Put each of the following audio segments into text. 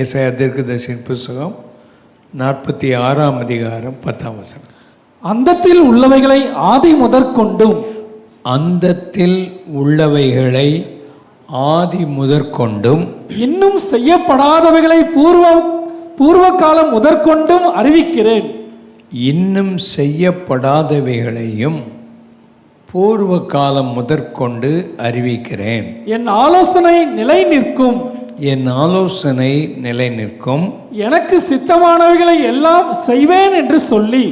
ஏசாயா தீர்க்கதரிசியின் புத்தகம் 46ஆம் அதிகாரம் 10ஆம் வசனம். அந்தத்தில் உள்ளவைகளை ஆதி முதற்கொண்டும், அந்தத்தில் உள்ளவைகளை ஆதி முதற்கொண்டும், இன்னும் செய்யப்படாதவைகளை பூர்வ காலம் முதற்கொண்டும் அறிவிக்கிறேன். இன்னும் செய்யப்படாதவைகளையும் பூர்வ காலம் முதற்கொண்டு அறிவிக்கிறேன். என் ஆலோசனை நிலை நிற்கும், என் ஆலோசனை நிலை நிற்கும், எனக்கு சித்தமானவைகளை எல்லாம் செய்வேன் என்று சொல்லி,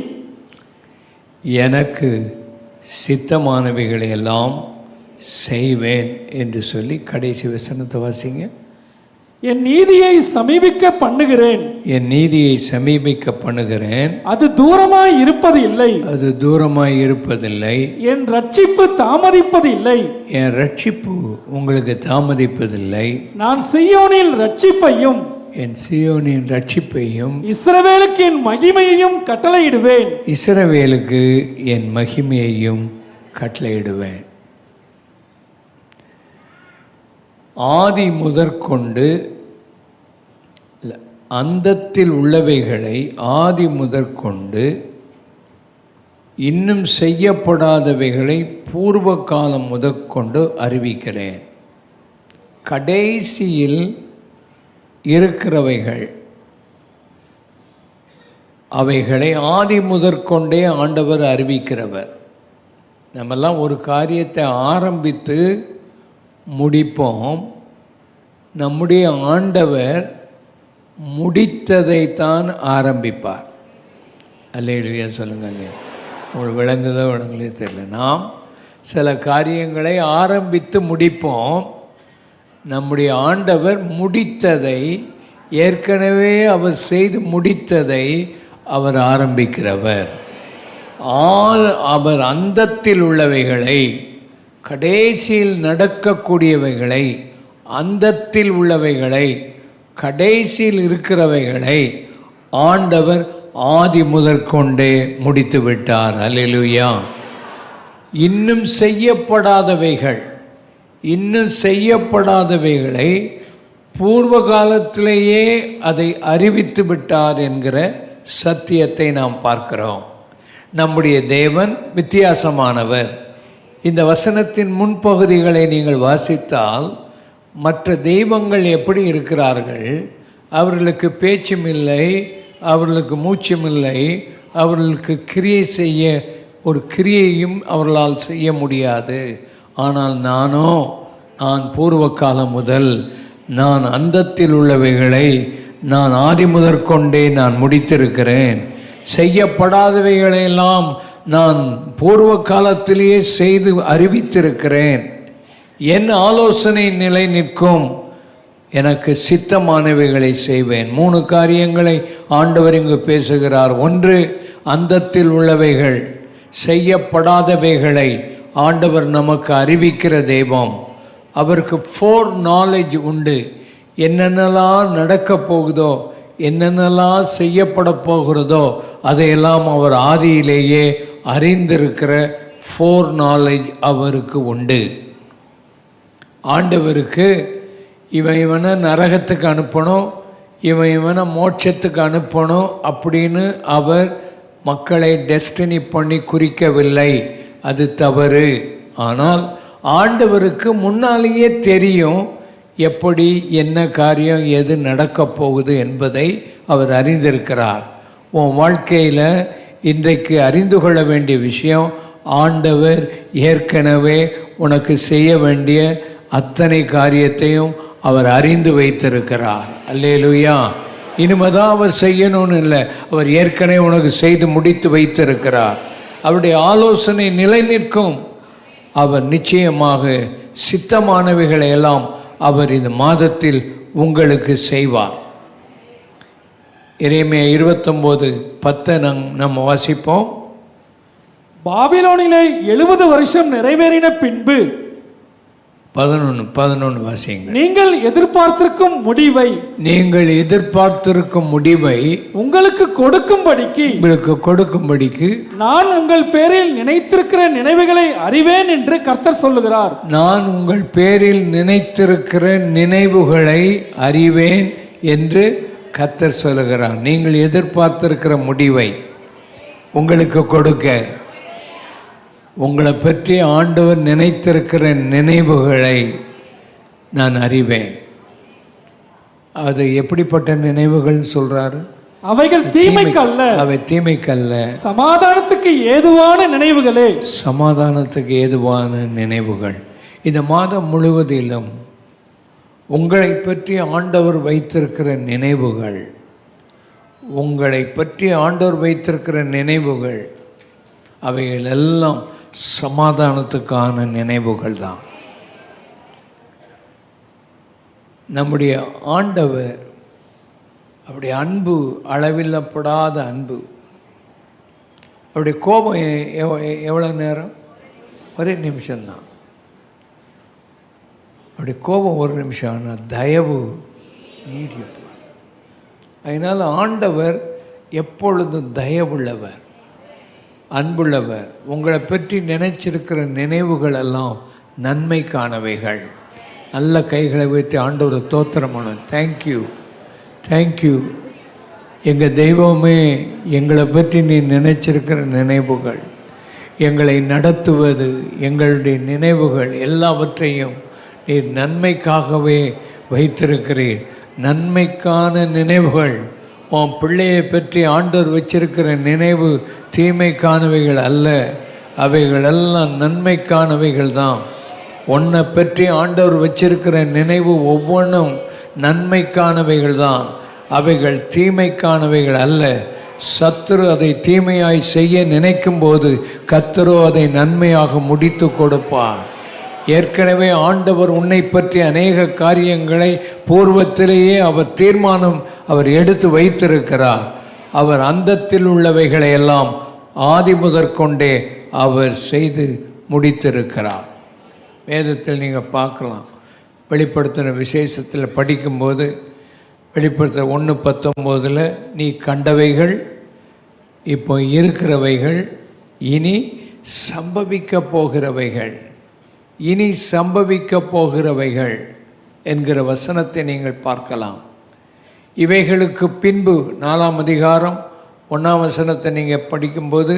எனக்கு சித்தமானவைகளை எல்லாம் செய்வேன் என்று சொல்லி. கடைசி வசனத்தை வாசிங்க. என் நீதியை சமீபிக்க பண்ணுகிறேன், என் நீதியை சமீபிக்க பண்ணுகிறேன், அது தூரமாய் இருப்பது இல்லை, அது தூரமாய் இருப்பதில்லை. என் ரட்சிப்பு தாமதிப்பது இல்லை, என் ரட்சிப்பு உங்களுக்கு தாமதிப்பதில்லை. நான் சீயோனில் ரட்சிப்பையும், என் சீயோனின் ரட்சிப்பையும், இஸ்ரவேலுக்கு என் மகிமையையும் கட்டளையிடுவேன். இஸ்ரவேலுக்கு என் மகிமையையும் கட்டளையிடுவேன். ஆதி முதற்கொண்டு, அந்தத்தில் உள்ளவைகளை ஆதி முதற்கொண்டு, இன்னும் செய்யப்படாதவைகளை பூர்வ காலம் முதற்கொண்டு அறிவிக்கிறேன். கடைசியில் இருக்கிறவைகள் அவைகளை ஆதி முதற்கொண்டே ஆண்டவர் அறிவிக்கிறவர். நம்மெல்லாம் ஒரு காரியத்தை ஆரம்பித்து முடிப்போம். நம்முடைய ஆண்டவர் முடித்ததைத்தான் ஆரம்பிப்பார். அல்லேலூயா சொல்லுங்க. அல்லேலூயா. உங்களுக்கு விளங்குதோ விளங்கலே தெரியல. நாம் சில காரியங்களை ஆரம்பித்து முடிப்போம். நம்முடைய ஆண்டவர் முடித்ததை, ஏற்கனவே அவர் செய்து முடித்ததை அவர் ஆரம்பிக்கிறவர். அவர் அந்தத்தில் உள்ளவைகளை, கடைசியில் நடக்கக்கூடியவைகளை, அந்தத்தில் உள்ளவைகளை, கடைசியில் இருக்கிறவைகளை ஆண்டவர் ஆதி முதற்கொண்டே முடித்து விட்டார். அல்லேலூயா. இன்னும் செய்யப்படாதவைகள், இன்னும் செய்யப்படாதவைகளை பூர்வ காலத்திலேயே அதை அறிவித்து விட்டார் என்கிற சத்தியத்தை நாம் பார்க்கிறோம். நம்முடைய தேவன் வித்தியாசமானவர். இந்த வசனத்தின் முன்பகுதிகளை நீங்கள் வாசித்தால், மற்ற தெய்வங்கள் எப்படி இருக்கிறார்கள்? அவர்களுக்கு பேச்சும் இல்லை, அவர்களுக்கு மூச்சும் இல்லை, அவர்களுக்கு கிரியை செய்ய ஒரு கிரியையும் அவர்களால் செய்ய முடியாது. ஆனால் நான் பூர்வ காலம் முதல், நான் அந்தத்தில் உள்ளவைகளை நான் ஆதி முதற்கொண்டே நான் முடித்திருக்கிறேன். செய்யப்படாதவைகளெல்லாம் நான் பூர்வ காலத்திலேயே செய்து அறிவித்திருக்கிறேன். என் ஆலோசனை நிலை நிற்கும், எனக்கு சித்தமானவைகளை செய்வேன். 3 காரியங்களை ஆண்டவர் இங்கு பேசுகிறார். ஒன்று, அந்தத்தில் உள்ளவைகள், செய்யப்படாதவைகளை ஆண்டவர் நமக்கு அறிவிக்கிற தெய்வம். அவருக்கு ஃபோர் நாலேஜ் உண்டு. என்னென்னலாம் நடக்கப் போகுதோ, என்னென்னலாம் செய்யப்பட போகிறதோ அதையெல்லாம் அவர் ஆதியிலேயே அறிந்திருக்கிற ஃபோர் நாலேஜ் அவருக்கு உண்டு. ஆண்டவருக்கு இவனை நரகத்துக்கு அனுப்பணும், இவனை மோட்சத்துக்கு அனுப்பணும் அப்படின்னு அவர் மக்களை டெஸ்டினி பண்ணி குறிக்கவில்லை. அது தவறு. ஆனால் ஆண்டவருக்கு முன்னாலேயே தெரியும் எப்படி, என்ன காரியம், எது நடக்கப் போகுது என்பதை அவர் அறிந்திருக்கிறார். உன் வாழ்க்கையில் இன்றைக்கு அறிந்து கொள்ள வேண்டிய விஷயம், ஆண்டவர் ஏற்கனவே உனக்கு செய்ய வேண்டிய அத்தனை காரியத்தையும் அவர் அறிந்து வைத்திருக்கிறார். அல்லேலூயா. இனிமேதான் அவர் செய்யணும்னு இல்லை, அவர் ஏற்கனவே உனக்கு செய்து முடித்து வைத்திருக்கிறார். அவருடைய ஆலோசனை நிலை நிற்கும். அவர் நிச்சயமாக சித்தமானவைகளை எல்லாம் அவர் இந்த மாதத்தில் உங்களுக்கு செய்வார். எரேமியா 29:10 நம்ம வாசிப்போம். பாபிலோனிலே 70 வருஷம் நிறைவேறின பின்பு 11 வாசிங்க. நீங்கள் எதிர்பார்த்திருக்கும் முடிவை உங்களுக்கு கொடுக்கும்படிக்கு நான் உங்கள் பேரில் நினைத்திருக்கிற நினைவுகளை அறிவேன் என்று கர்த்தர் சொல்லுகிறார். நான் உங்கள் பேரில் நினைத்திருக்கிற நினைவுகளை அறிவேன் என்று கர்த்தர் சொல்லுகிறார். நீங்கள் எதிர்பார்த்திருக்கிற முடிவை உங்களுக்கு கொடுக்க உங்களை பற்றி ஆண்டவர் நினைத்திருக்கிற நினைவுகளை நான் அறிவேன். அது எப்படிப்பட்ட நினைவுகள் சொல்றாரு? அவைகள் தீமைக்கல்ல, அவை தீமைக்கல்ல, சமாதானத்துக்கு ஏதுவான நினைவுகளே. சமாதானத்துக்கு ஏதுவான நினைவுகள். இந்த மாதம் முழுவதிலும் உங்களை பற்றி ஆண்டவர் வைத்திருக்கிற நினைவுகள், உங்களை பற்றி ஆண்டவர் வைத்திருக்கிற நினைவுகள் அவைகள் எல்லாம் சமாதானத்துக்கான நினைவுகள் தான். நம்முடைய ஆண்டவர் அவருடைய அன்பு அளவில்லப்படாத அன்பு. அவருடைய கோபம் எவ்வளோ நேரம்? ஒரே நிமிஷம்தான். அவருடைய கோபம் ஒரு நிமிஷம், ஆனால் தயவு நீடிப்பு. அதனால் ஆண்டவர் எப்பொழுதும் தயவுள்ளவர், அன்புள்ளவர். உங்களை பற்றி நினைச்சிருக்கிற நினைவுகள் எல்லாம் நன்மைக்கானவைகள். நல்ல கைகளை வைத்து ஆண்டவரை தோத்திரம் பண்ணணும். தேங்க்யூ, தேங்க்யூ எங்கள் தெய்வமே, எங்களை பற்றி நீ நினைச்சிருக்கிற நினைவுகள், எங்களை நடத்துவது, எங்களுடைய நினைவுகள் எல்லாவற்றையும் நீர் நன்மைக்காகவே வைத்திருக்கிறீர். நன்மைக்கான நினைவுகள். உன் பிள்ளையை பற்றி ஆண்டவர் வச்சிருக்கிற நினைவு தீமைக்கானவைகள் அல்ல, அவைகளெல்லாம் நன்மைக்கானவைகள் தான். உன்னை பற்றி ஆண்டவர் வச்சிருக்கிற நினைவு ஒவ்வொன்றும் நன்மைக்கானவைகள் தான், அவைகள் தீமைக்கானவைகள் அல்ல. சத்துரு அதை தீமையாய் செய்ய நினைக்கும் போது கர்த்தரோ அதை நன்மையாக முடித்து கொடுப்பார். ஏற்கனவே ஆண்டவர் உன்னை பற்றி அநேக காரியங்களை பூர்வத்திலேயே அவர் தீர்மானம் அவர் எடுத்து வைத்திருக்கிறார். அவர் அந்தத்தில் உள்ளவைகளை எல்லாம் ஆதி முதற்கொண்டே அவர் செய்து முடித்திருக்கிறார். வேதத்தில் நீங்கள் பார்க்கலாம். வெளிப்படுத்தின விசேஷத்தில் படிக்கும்போது வெளிப்படுத்த 1:19 நீ கண்டவைகள், இப்போ இருக்கிறவைகள், இனி சம்பவிக்க போகிறவைகள், இனி சம்பவிக்க போகிறவைகள் என்கிற வசனத்தை நீங்கள் பார்க்கலாம். இவைகளுக்கு பின்பு 4ஆம் அதிகாரம் 1ஆம் வசனத்தை நீங்கள் படிக்கும்போது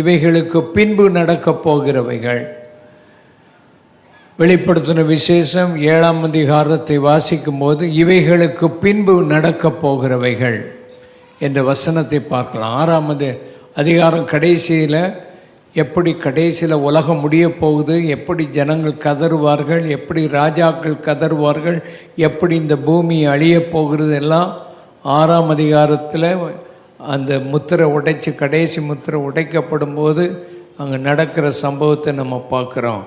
இவைகளுக்கு பின்பு நடக்கப் போகிறவைகள். வெளிப்படுத்தின விசேஷம் 7ஆம் அதிகாரத்தை வாசிக்கும்போது இவைகளுக்கு பின்பு நடக்கப் போகிறவைகள் என்ற வசனத்தை பார்க்கலாம். 6ஆம் அதிகாரம் கடைசியில் எப்படி கடைசியில் உலகம் முடிய போகுது, எப்படி ஜனங்கள் கதறுவார்கள், எப்படி ராஜாக்கள் கதறுவார்கள், எப்படி இந்த பூமி அழியப் போகிறது எல்லாம் 6ஆம் அதிகாரத்தில் அந்த முத்திரை உடைச்சி கடைசி முத்திரை உடைக்கப்படும் போது அங்கே நடக்கிற சம்பவத்தை நம்ம பார்க்குறோம்.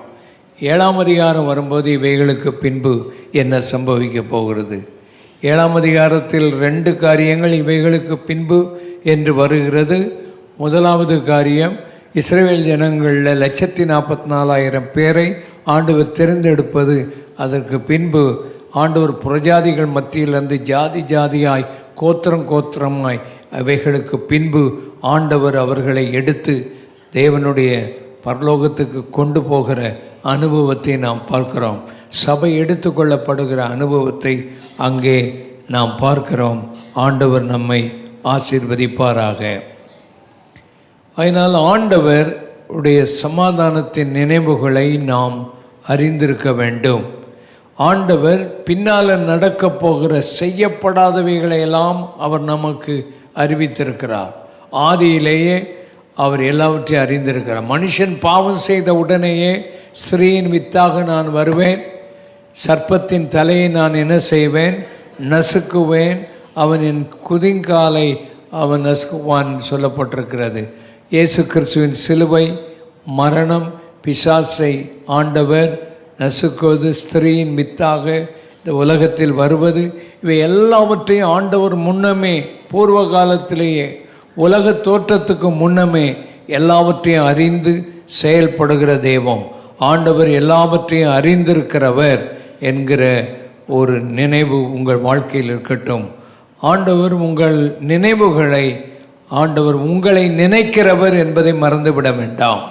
7ஆம் அதிகாரம் வரும்போது இவைகளுக்கு பின்பு என்ன சம்பவிக்க போகிறது? 7ஆம் அதிகாரத்தில் 2 காரியங்கள் இவைகளுக்கு பின்பு என்று வருகிறது. முதலாவது காரியம், இஸ்ரவேல் ஜனங்களில் 1,44,000 பேரை ஆண்டவர் தெரிந்தெடுப்பது. அதற்கு பின்பு ஆண்டவர் புறஜாதிகள் மத்தியிலிருந்து ஜாதி ஜாதியாய் கோத்திரம் கோத்திரமாய் அவைகளுக்கு பின்பு ஆண்டவர் அவர்களை எடுத்து தேவனுடைய பரலோகத்துக்கு கொண்டு போகிற அனுபவத்தை நாம் பார்க்கிறோம். சபை எடுத்துக்கொள்ளப்படுகிற அனுபவத்தை அங்கே நாம் பார்க்கிறோம். ஆண்டவர் நம்மை ஆசீர்வதிப்பாராக. அதனால் ஆண்டவர் உடைய சமாதானத்தின் நினைவுகளை நாம் அறிந்திருக்க வேண்டும். ஆண்டவர் பின்னால் நடக்கப் போகிற செய்யப்படாதவைகளையெல்லாம் அவர் நமக்கு அறிவித்திருக்கிறார். ஆதியிலேயே அவர் எல்லாவற்றையும் அறிந்திருக்கிறார். மனுஷன் பாவம் செய்த உடனேயே ஸ்திரீயின் வித்தாக நான் வருவேன், சர்ப்பத்தின் தலையை நான் என்ன செய்வேன், நசுக்குவேன், அவன் என் குதிங்காலை அவன் நசுக்குவான் சொல்லப்பட்டிருக்கிறது. இயேசு கிறிஸ்துவின் சிலுவை, மரணம், பிசாசை ஆண்டவர் நசுக்குவது, ஸ்திரீயின் வித்தாக இந்த உலகத்தில் வருவது, இவை எல்லாவற்றையும் ஆண்டவர் முன்னமே பூர்வ காலத்திலேயே உலக தோற்றத்துக்கு முன்னமே எல்லாவற்றையும் அறிந்து செயல்படுகிற தெய்வம். ஆண்டவர் எல்லாவற்றையும் அறிந்திருக்கிறவர் என்கிற ஒரு நினைவு உங்கள் வாழ்க்கையில் இருக்கட்டும். ஆண்டவர் உங்கள் நினைவுகளை, ஆண்டவர் உங்களை நினைக்கிறவர் என்பதை மறந்துவிட வேண்டாம்.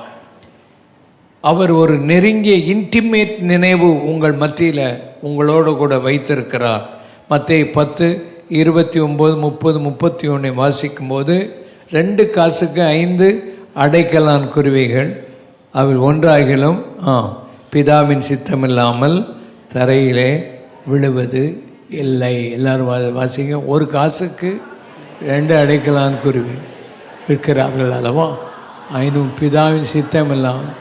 அவர் ஒரு நெருங்கிய இன்டிமேட் நினைவு உங்கள் மத்தியில் உங்களோடு கூட வைத்திருக்கிறார். மத்தேயு 29, 30, 31 வாசிக்கும்போது 2 காசுக்கு 5 அடைக்கலான் குருவிகள் அவை ஒன்றாகிலும் பிதாவின் சித்தமில்லாமல் தரையிலே விழுவது இல்லை. எல்லாரும் வாசிங்க. 1 காசுக்கு 2 அடைக்கலான் குருவி விற்கிறார்கள் அல்லவா? 5 பிதாவின் சித்தம் இல்லாமல்.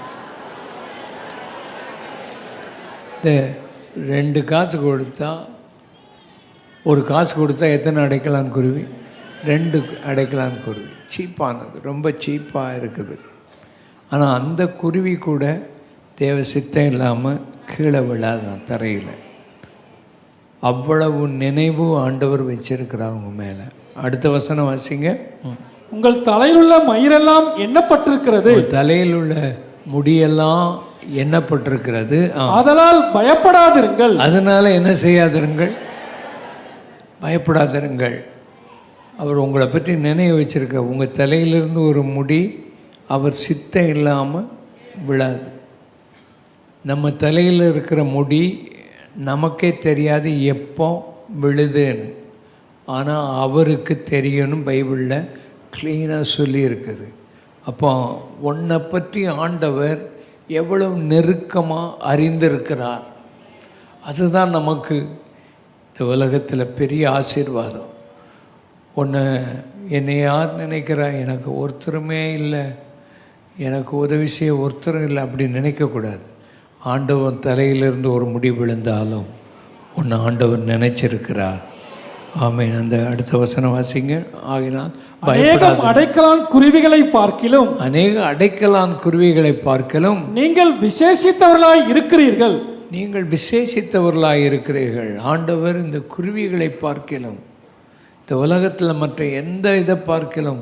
இந்த 2 காசு கொடுத்தா, 1 காசு கொடுத்தா எத்தனை அடைக்கலான் குருவி? 2 அடைக்கலான் குருவி. சீப்பானது, ரொம்ப சீப்பாக இருக்குது. ஆனால் அந்த குருவி கூட தேவ சித்தம் இல்லாமல் கீழே விழாதான் தரையில். அவ்வளவு நினைவு ஆண்டவர் வச்சிருக்கிறார் உங்க மேலே. அடுத்த வசனம் வாசிங்க. உங்கள் தலையில் உள்ள மயிரெல்லாம் எண்ணப்பட்டிருக்கிறது. தலையில் உள்ள முடியெல்லாம் எண்ணப்பட்டிருக்கிறது. அதனால் பயப்படாதிருங்கள். அதனால என்ன செய்யாதிருங்கள்? பயப்படாதிருங்கள். அவர் உங்களை பற்றி நினைவு வச்சிருக்க. உங்கள் தலையிலிருந்து ஒரு முடி அவர் சித்தம் இல்லாமல் விழாது. நம்ம தலையில் இருக்கிற முடி நமக்கே தெரியாது எப்போ விழுதுன்னு. ஆனால் அவருக்கு தெரியணும். பைபிளில் க்ளீனாக சொல்லியிருக்குது. அப்போ உன்னை பற்றி ஆண்டவர் எவ்வளவு நெருக்கமாக அறிந்திருக்கிறார். அதுதான் நமக்கு இந்த உலகத்தில் பெரிய ஆசீர்வாதம். என்னை யார் நினைக்கிறா? எனக்கு ஒருத்தருமே இல்லை, எனக்கு உதவி செய்ய ஒருத்தரும் இல்லை அப்படி நினைக்கக்கூடாது. ஆண்டவன் தலையிலிருந்து ஒரு முடி விழுந்தாலும் உன்னை ஆண்டவர் நினைச்சிருக்கிறார். ஆமென். அந்த அடுத்த வசனம் வாசிங்க. ஆகினால் அடைக்கலான் குருவிகளை பார்க்கிலும், அநேக அடைக்கலான் குருவிகளை பார்க்கிலும் நீங்கள் விசேஷித்தவர்களாய் இருக்கிறீர்கள். நீங்கள் விசேஷித்தவர்களாய் இருக்கிறீர்கள். ஆண்டவர் இந்த குருவிகளை பார்க்கிலும், இந்த உலகத்தில் மற்ற எந்த இதை பார்க்கிலும்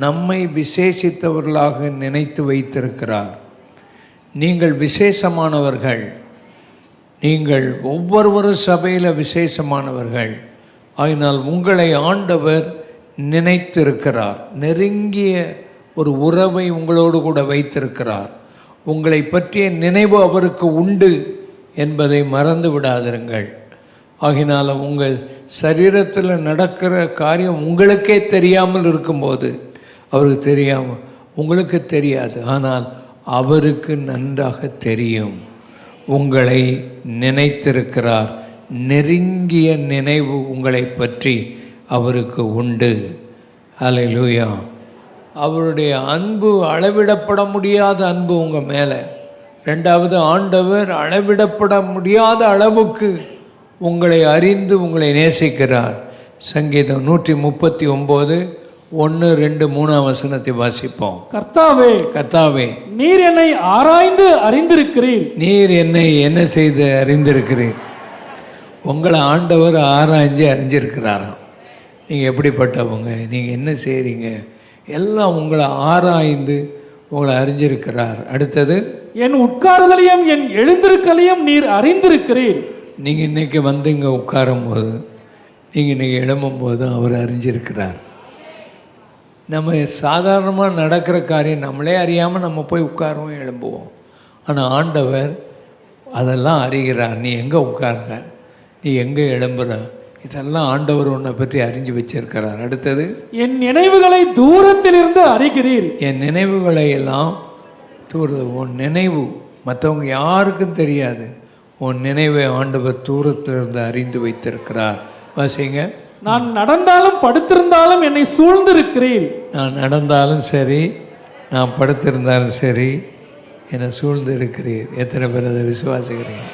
நம்மை விசேஷித்தவர்களாக நினைத்து வைத்திருக்கிறார். நீங்கள் விசேஷமானவர்கள். நீங்கள் ஒவ்வொருவரும் சபையில் விசேஷமானவர்கள். ஆகினால் உங்களை ஆண்டவர் நினைத்திருக்கிறார். நெருங்கிய ஒரு உறவை உங்களோடு கூட வைத்திருக்கிறார். உங்களை பற்றிய நினைவு அவருக்கு உண்டு என்பதை மறந்து விடாதிருங்கள். ஆகினால உங்கள் சரீரத்தில் நடக்கிற காரியம் உங்களுக்கே தெரியாமல் இருக்கும்போது, அவருக்கு தெரியாமல் உங்களுக்கு தெரியாது, ஆனால் அவருக்கு நன்றாக தெரியும். உங்களை நினைத்திருக்கிறார். நெருங்கிய நினைவு உங்களை பற்றி அவருக்கு உண்டு. அல்லேலூயா. அவருடைய அன்பு அளவிடப்பட முடியாத அன்பு உங்கள் மேலே. 2வது, ஆண்டவர் அளவிடப்பட முடியாத அளவுக்கு உங்களை அறிந்து உங்களை நேசிக்கிறார். சங்கீதம் 139 1, 2, 3 வசனத்தை வாசிப்போம். கர்த்தாவே, கர்த்தாவே, நீர் என்னை ஆராய்ந்து அறிந்திருக்கிறீர். நீர் என்னை என்ன செய்து அறிந்திருக்கிறீர்? உங்களை ஆண்டவர் ஆராய்ஞ்சு அறிஞ்சிருக்கிறாராம். நீங்கள் எப்படிப்பட்டவங்க, நீங்கள் என்ன செய்கிறீங்க, எல்லாம் உங்களை ஆராய்ந்து உங்களை அறிஞ்சிருக்கிறார். அடுத்தது, என் உட்காருதலையும் என் எழுந்திருக்கலையும் நீர் அறிந்திருக்கிறீர். நீங்கள் இன்றைக்கி வந்து இங்கே உட்காரும் போது, நீங்கள் இன்றைக்கி எழும்பும்போது அவர் அறிஞ்சிருக்கிறார். நம்ம சாதாரணமாக நடக்கிற காரியம் நம்மளே அறியாமல் நம்ம போய் உட்காருவோம், எழும்புவோம். ஆனால் ஆண்டவர் அதெல்லாம் அறிகிறார். நீ எங்கே உட்கார்ற, நீ எங்கே எழும்புற, இதெல்லாம் ஆண்டவர் உன்னை பற்றி அறிஞ்சு வச்சிருக்கிறார். அடுத்தது, என் நினைவுகளை தூரத்திலிருந்து அறிகிறீர். என் நினைவுகளை எல்லாம் உன் நினைவு மற்றவங்க யாருக்கும் தெரியாது. உன் நினைவை ஆண்டவர் தூரத்திலிருந்து அறிந்து வைத்திருக்கிறார். வாசிங்க. நான் நடந்தாலும் படுத்திருந்தாலும் என்னை சூழ்ந்திருக்கிறீர். நான் நடந்தாலும் சரி, நான் படுத்திருந்தாலும் சரி, என்னை சூழ்ந்து இருக்கிறீர். எத்தனை பேர் அதை விசுவாசிக்கிறீங்க?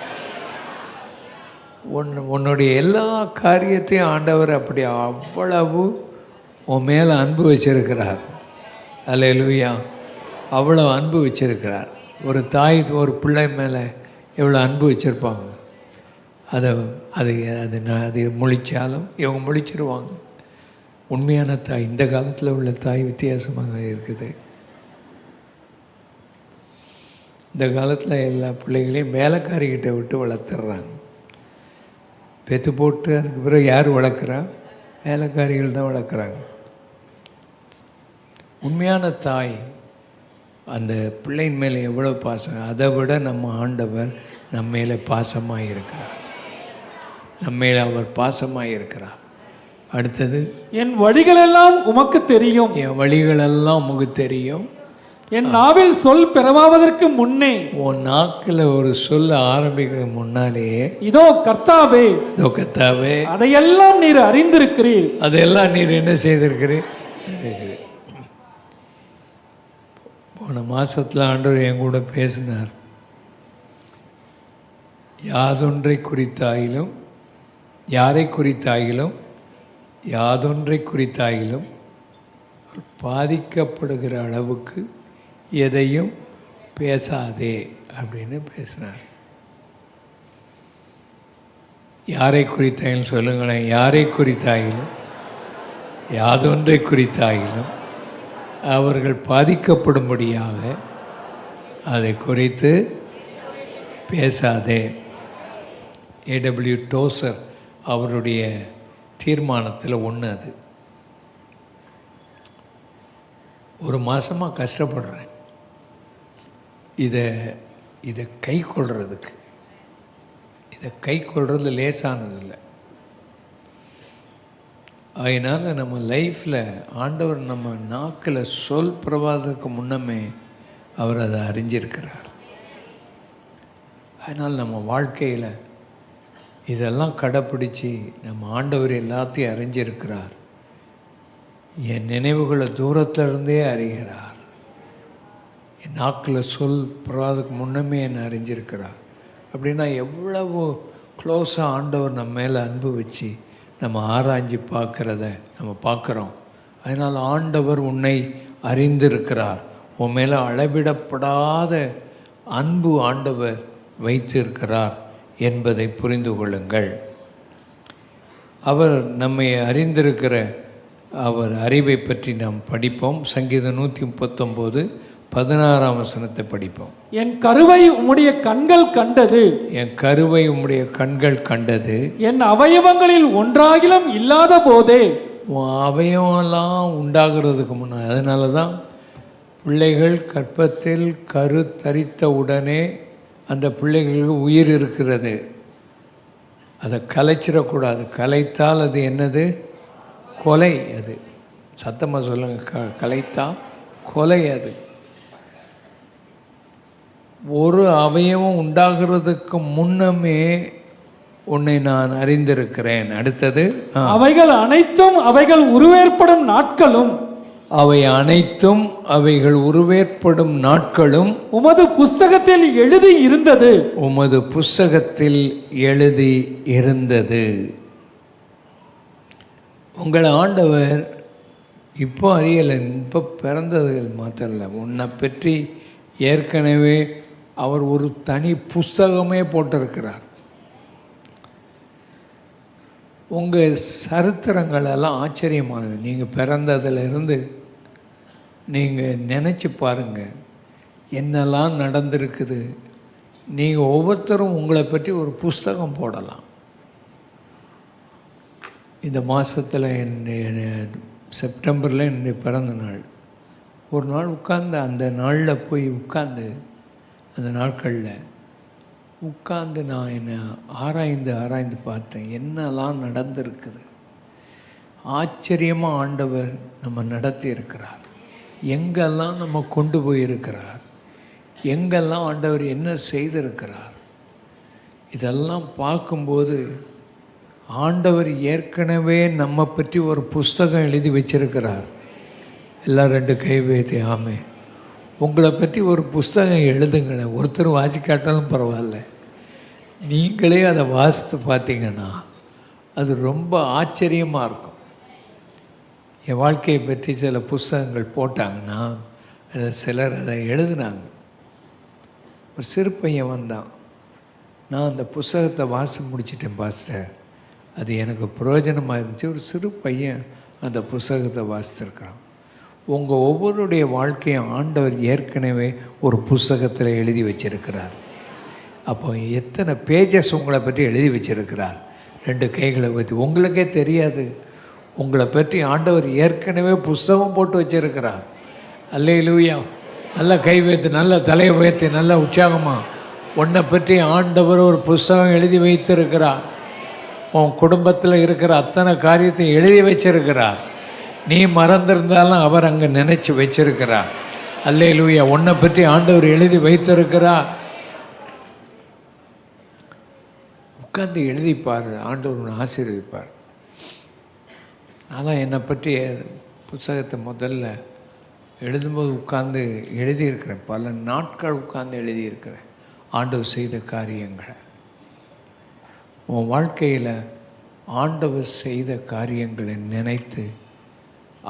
உன்னுடைய எல்லா காரியத்தையும் ஆண்டவர் அப்படி அவ்வளவு உன் மேலே அன்பு வச்சிருக்கிறார். அல்லேலூயா. அவ்வளோ அன்பு வச்சிருக்கிறார். ஒரு தாய் ஒரு பிள்ளை மேலே எவ்வளோ அன்பு வச்சுருப்பாங்க. அது முழிச்சாலும் இவங்க முழிச்சிருவாங்க. உண்மையான தாய். இந்த காலத்தில் உள்ள தாய் வித்தியாசமாக இருக்குது. இந்த காலத்தில் எல்லா பிள்ளைகளையும் வேலைக்காரிகிட்ட விட்டு வளர்த்துட்றாங்க. பெற்று போட்டு அதுக்கு பிறகு யார் வளர்க்குறா? வேலைக்காரிகள் தான் வளர்க்குறாங்க. உண்மையான தாய் அந்த பிள்ளையின் மேலே எவ்வளோ பாசம், அதை விட நம்ம ஆண்டவர் நம்ம மேலே பாசமாக இருக்கிறார். நம்ம மேலே அவர் பாசமாக இருக்கிறார். அடுத்தது, என் வழிகளெல்லாம் உமக்கு தெரியும். என் வழிகளெல்லாம் உமக்கு தெரியும். என் நாவில் சொல் பிறவாவதற்கு முன்னே, உன் நாக்கில் ஒரு சொல்ல ஆரம்பிக்கிறதுக்கு முன்னாலேயே, இதோ கர்த்தாவே, இதோ கர்த்தாவே, அதையெல்லாம் நீர் அறிந்திருக்கிறீர். அதெல்லாம் நீர் என்ன செய்திருக்கிறீர்? போன மாசத்துல ஆண்டவர் என் கூட பேசினார். யாதொன்றை குறித்தாயிலும், யாரை குறித்தாயிலும், யாதொன்றை குறித்தாயிலும் பாதிக்கப்படுகிற அளவுக்கு எதையும் பேசாதே அப்படின்னு பேசினார். யாரை குறித்தாயிலும் சொல்லுங்களேன். யாரை குறித்தாயிலும், யாதொன்றை குறித்தாயிலும் அவர்கள் பாதிக்கப்படும்படியாக அதை குறித்து பேசாதே. ஏடபிள்யூ டோசர் அவருடைய தீர்மானத்தில் ஒன்று அது. ஒரு மாதமாக கஷ்டப்படுறேன் இதை கை கொள்றதுக்கு. இதை கை கொள்வது லேசானதில்லை. அதனால் நம்ம லைஃப்பில் ஆண்டவர் நம்ம நாக்கில் சொல் பிரவாதத்துக்கு முன்னமே அவர் அதை அறிஞ்சிருக்கிறார். அதனால் நம்ம வாழ்க்கையில் இதெல்லாம் கடைப்பிடிச்சி நம்ம ஆண்டவர் எல்லாத்தையும் அறிஞ்சிருக்கிறார். என் நினைவுகளை தூரத்திலிருந்தே அறிகிறார். என் நாக்கில் சொல் பிரவாதத்துக்கு முன்னமே என்னை அறிஞ்சிருக்கிறார். அப்படின்னா எவ்வளவு க்ளோஸாக ஆண்டவர் நம்ம மேலே அன்பு வச்சு நம்ம ஆராய்ச்சி பார்க்குறத நம்ம பார்க்குறோம். அதனால் ஆண்டவர் உன்னை அறிந்திருக்கிறார். உன் மேலே அளவிடப்படாத அன்பு ஆண்டவர் வைத்திருக்கிறார் என்பதை புரிந்து கொள்ளுங்கள். அவர் நம்மை அறிந்திருக்கிற அவர் அறிவை பற்றி நாம் படிப்போம். சங்கீதம் 139 16ஆம் வசனத்தை படிப்போம். என் கருவை உம்முடைய கண்கள் கண்டது. என் கருவை உம்முடைய கண்கள் கண்டது. என் அவயவங்களில் ஒன்றாகிலும் இல்லாத போதே. அவயவெல்லாம் உண்டாகிறதுக்கு முன்னாடி. அதனால தான் பிள்ளைகள் கற்பத்தில் கரு தரித்த உடனே அந்த பிள்ளைகளுக்கு உயிர் இருக்கிறது. அதை கலைச்சிடக்கூடாது. கலைத்தால் அது என்னது? கொலை. அது சத்தமாக சொல்லுங்கள். கலைத்தா கொலை. அது ஒரு அவயவம் உண்டாகிறதுக்கு முன்னமே உன்னை நான் அறிந்திருக்கிறேன். அடுத்தது, அவைகள் அனைத்தும் அவைகள் உருவேற்படும் நாட்களும், அவை அனைத்தும் அவைகள் உருவேற்படும் நாட்களும் உமது புஸ்தகத்தில் எழுதி இருந்தது. உமது புஸ்தகத்தில் எழுதி இருந்தது. உங்களை ஆண்டவர் இப்போ அறியலை, இப்போ பிறந்தது மாத்திரல, உன்னை பற்றி ஏற்கனவே அவர் ஒரு தனி புஸ்தகமே போட்டிருக்கிறார். உங்கள் சரித்திரங்களெல்லாம் ஆச்சரியமானது. நீங்கள் பிறந்ததிலிருந்து நீங்கள் நினச்சி பாருங்கள் என்னெல்லாம் நடந்திருக்குது. நீங்கள் ஒவ்வொருத்தரும் உங்களை பற்றி ஒரு புஸ்தகம் போடலாம். இந்த மாதத்தில் செப்டம்பரில் என்னுடைய பிறந்த நாள். ஒரு நாள் உட்கார்ந்து அந்த நாளில் போய் உட்கார்ந்து அந்த நாட்களில் உட்கார்ந்து நான் என்னை ஆராய்ந்து பார்த்தேன். என்னெல்லாம் நடந்திருக்குது. ஆச்சரியமாக ஆண்டவர் நம்ம நடத்தி இருக்கிறார். எங்கெல்லாம் நம்ம கொண்டு போயிருக்கிறார். எங்கெல்லாம் ஆண்டவர் என்ன செய்திருக்கிறார். இதெல்லாம் பார்க்கும்போது ஆண்டவர் ஏற்கனவே நம்ம பற்றி ஒரு புஸ்தகம் எழுதி வச்சிருக்கிறார். எல்லாம் 2 கை வைத்து ஆமே. உங்களை பற்றி ஒரு புஸ்தகம் எழுதுங்களேன். ஒருத்தர் வாசிக்காட்டாலும் பரவாயில்ல. நீங்களே அதை வாசித்து பார்த்தீங்கன்னா அது ரொம்ப ஆச்சரியமாக இருக்கும். என் வாழ்க்கையை பற்றி சில புஸ்தகங்கள் போட்டாங்கன்னா சிலர் அதை எழுதுனாங்க. ஒரு சிறு பையன் வந்தான். நான் அந்த புஸ்தகத்தை வாசி முடிச்சிட்டேன் பாஸ்டர், அது எனக்கு பிரயோஜனமாக இருந்துச்சு. ஒரு சிறு பையன் அந்த புஸ்தகத்தை வாசித்திருக்கிறான். உங்கள் ஒவ்வொருடைய வாழ்க்கையை ஆண்டவர் ஏற்கனவே ஒரு புஸ்தகத்தில் எழுதி வச்சிருக்கிறார். அப்போ எத்தனை பேஜஸ் உங்களை பற்றி எழுதி வச்சிருக்கிறார். 2 கைகளை பற்றி உங்களுக்கே தெரியாது. உங்களை பற்றி ஆண்டவர் ஏற்கனவே புஸ்தகம் போட்டு வச்சிருக்கிறார். அல்லேலூயா. நல்ல கை வைத்து, நல்ல தலையை வைத்து, நல்ல உற்சாகமாக உன்னை பற்றி ஆண்டவர் ஒரு புஸ்தகம் எழுதி வைத்திருக்கிறார். உன் குடும்பத்தில் இருக்கிற அத்தனை காரியத்தையும் எழுதி வச்சிருக்கிறார். நீ மறந்திருந்தாலும் அவர் அங்கே நினைச்சு வச்சிருக்கிறார். அல்லேலூயா. உன்னை பற்றி ஆண்டவர் எழுதி வைத்திருக்கிறார். உட்கார்ந்து எழுதிப்பார், ஆண்டவர் உன்னை ஆசீர்வதிப்பார். ஆனால் என்னை பற்றி புத்தகத்தை முதல்ல எழுதும்போது உட்கார்ந்து எழுதியிருக்கிறேன். பல நாட்கள் உட்கார்ந்து எழுதியிருக்கிறேன் ஆண்டவர் செய்த காரியங்களை. உன் வாழ்க்கையில் ஆண்டவர் செய்த காரியங்களை நினைத்து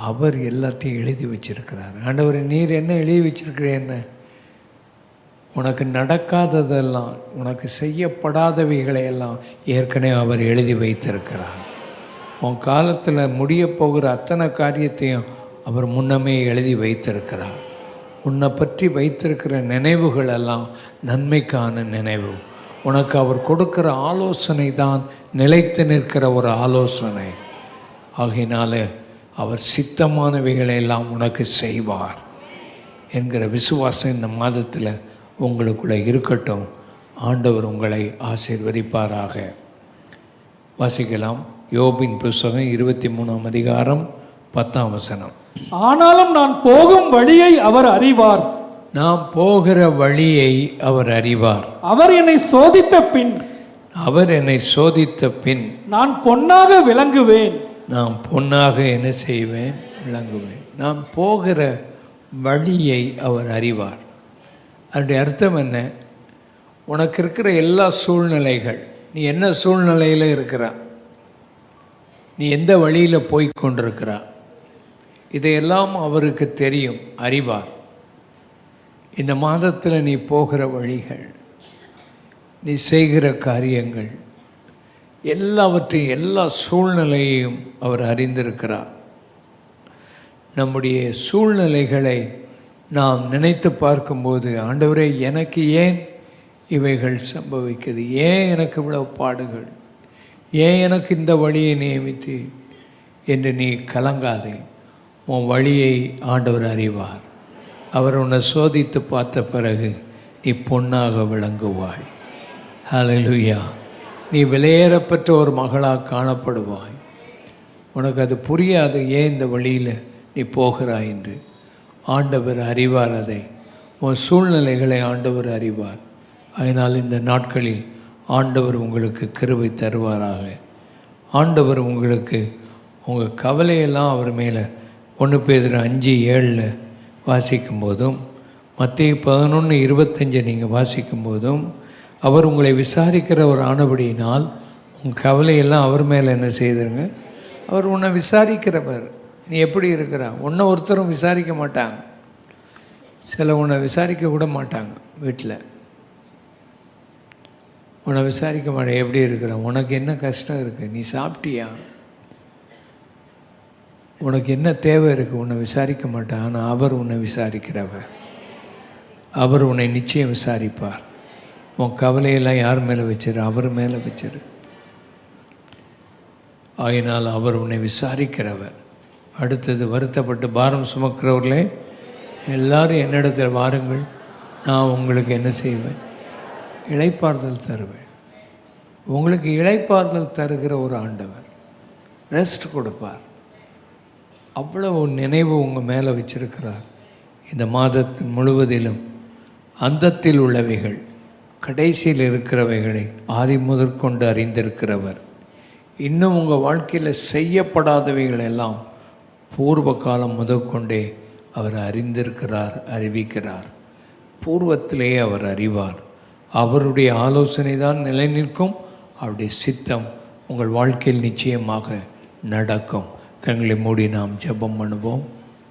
அவர் எல்லாத்தையும் எழுதி வச்சிருக்கிறார். ஆண்டவர், நீர் என்ன எழுதி வச்சிருக்கிறேன்னு? உனக்கு நடக்காததெல்லாம், உனக்கு செய்யப்படாதவைகளையெல்லாம் ஏற்கனவே அவர் எழுதி வைத்திருக்கிறார். உன் காலத்தில் முடிய போகிற அத்தனை காரியத்தையும் அவர் முன்னமே எழுதி வைத்திருக்கிறார். உன்னை பற்றி வைத்திருக்கிற நினைவுகள் எல்லாம் நன்மைக்கான நினைவு. உனக்கு அவர் கொடுக்கிற ஆலோசனை தான் நிலைத்து நிற்கிற ஒரு ஆலோசனை. ஆகையினால அவர் சித்தமானவைகளை எல்லாம் உனக்கு செய்வார் என்கிற விசுவாசம் இந்த மாதத்தில் உங்களுக்குள்ளே இருக்கட்டும். ஆண்டவர் உங்களை ஆசீர்வதிப்பாராக. வாசிக்கலாம். யோபின் புத்தகம் 23ஆம் அதிகாரம் 10ஆம் வசனம். ஆனாலும் நான் போகும் வழியை அவர் அறிவார். நாம் போகிற வழியை அவர் அறிவார். அவர் என்னை சோதித்த பின் நான் பொன்னாக விளங்குவேன். நாம் பொன்னாக என்ன செய்வேன்? விளங்குவேன். நாம் போகிற வழியை அவர் அறிவார். அதனுடைய அர்த்தம் என்ன? உனக்கு இருக்கிற எல்லா சூழ்நிலைகள், நீ என்ன சூழ்நிலையில் இருக்கிறா, நீ எந்த வழியில் போய் கொண்டிருக்கிறா, இதையெல்லாம் அவருக்கு தெரியும், அறிவார். இந்த மாதத்தில் நீ போகிற வழிகள், நீ செய்கிற காரியங்கள் எல்லாவற்றையும், எல்லா சூழ்நிலையையும் அவர் அறிந்திருக்கிறார். நம்முடைய சூழ்நிலைகளை நாம் நினைத்து பார்க்கும்போது, ஆண்டவரே எனக்கு ஏன் இவைகள் சம்பவிக்குது, ஏன் எனக்கு இவ்வளவு பாடுகள், ஏன் எனக்கு இந்த வழியை நியமித்து என்று நீ கலங்காதே. உன் வழியை ஆண்டவர் அறிவார். அவர் உன்னை சோதித்து பார்த்த பிறகு நீ பொன்னாக விளங்குவாய். ஹல்லேலூயா. நீ விலையேறப்பட்ட ஒரு மகளாக காணப்படுவாய். உனக்கு அது புரியாது, ஏன் இந்த வழியில் நீ போகிறாய் என்று. ஆண்டவர் அறிவார் அதை. உன் சூழ்நிலைகளை ஆண்டவர் அறிவார். அதனால் இந்த நாட்களில் ஆண்டவர் உங்களுக்கு கிருபை தருவாராக. ஆண்டவர் உங்களுக்கு உங்கள் கவலையெல்லாம் அவர் மேலே 1 பேதுரு 5:7 வாசிக்கும் போதும், மத்தேயு 11:25 நீங்கள் வாசிக்கும் போதும், அவர் உங்களை விசாரிக்கிற ஒரு ஆனபடியினால் உங்கள் கவலையெல்லாம் அவர் மேலே என்ன செய்திருங்க. அவர் உன்னை விசாரிக்கிறவர். நீ எப்படி இருக்கிறா? உன்னை ஒருத்தரும் விசாரிக்க மாட்டாங்க. சில உன்னை விசாரிக்க கூட மாட்டாங்க. வீட்டில் உன்னை விசாரிக்க மாட்டேன், எப்படி இருக்கிற, உனக்கு என்ன கஷ்டம் இருக்குது, நீ சாப்பிட்டியா, உனக்கு என்ன தேவை இருக்குது, உன்னை விசாரிக்க மாட்டான். ஆனால் அவர் உன்னை விசாரிக்கிறவர். அவர் உன்னை நிச்சயம் விசாரிப்பார். உன் கவலையெல்லாம் யார் மேலே வச்சிரு? அவர் மேலே வச்சிரு. ஆகினால் அவர் உன்னை விசாரிக்கிறவர். அடுத்தது, வருத்தப்பட்டு பாரம் சுமக்கிறவர்களே எல்லாரும் என்னிடத்தில் வாருங்கள், நான் உங்களுக்கு என்ன செய்வேன்? இளைப்பாறுதல் தருவேன். உங்களுக்கு இளைப்பாறுதல் தருகிற ஒரு ஆண்டவர், ரெஸ்ட் கொடுப்பார். அவ்வளோ ஒரு நினைவு உங்கள் மேலே வச்சிருக்கிறார். இந்த மாதத்தின் முழுவதிலும் அந்தத்தில் உள்ளவைகள், கடைசியில் இருக்கிறவைகளை ஆதி முதற்கொண்டு அறிந்திருக்கிறவர். இன்னும் உங்கள் வாழ்க்கையில் செய்யப்படாதவைகள் எல்லாம் பூர்வ காலம் முதற்கொண்டே அவர் அறிந்திருக்கிறார், அறிவிக்கிறார். பூர்வத்திலேயே அவர் அறிவார். அவருடைய ஆலோசனை தான் நிலை நிற்கும். அவருடைய சித்தம் உங்கள் வாழ்க்கையில் நிச்சயமாக நடக்கும். கண்களை மூடி நாம் ஜெபம் பண்ணுவோம்.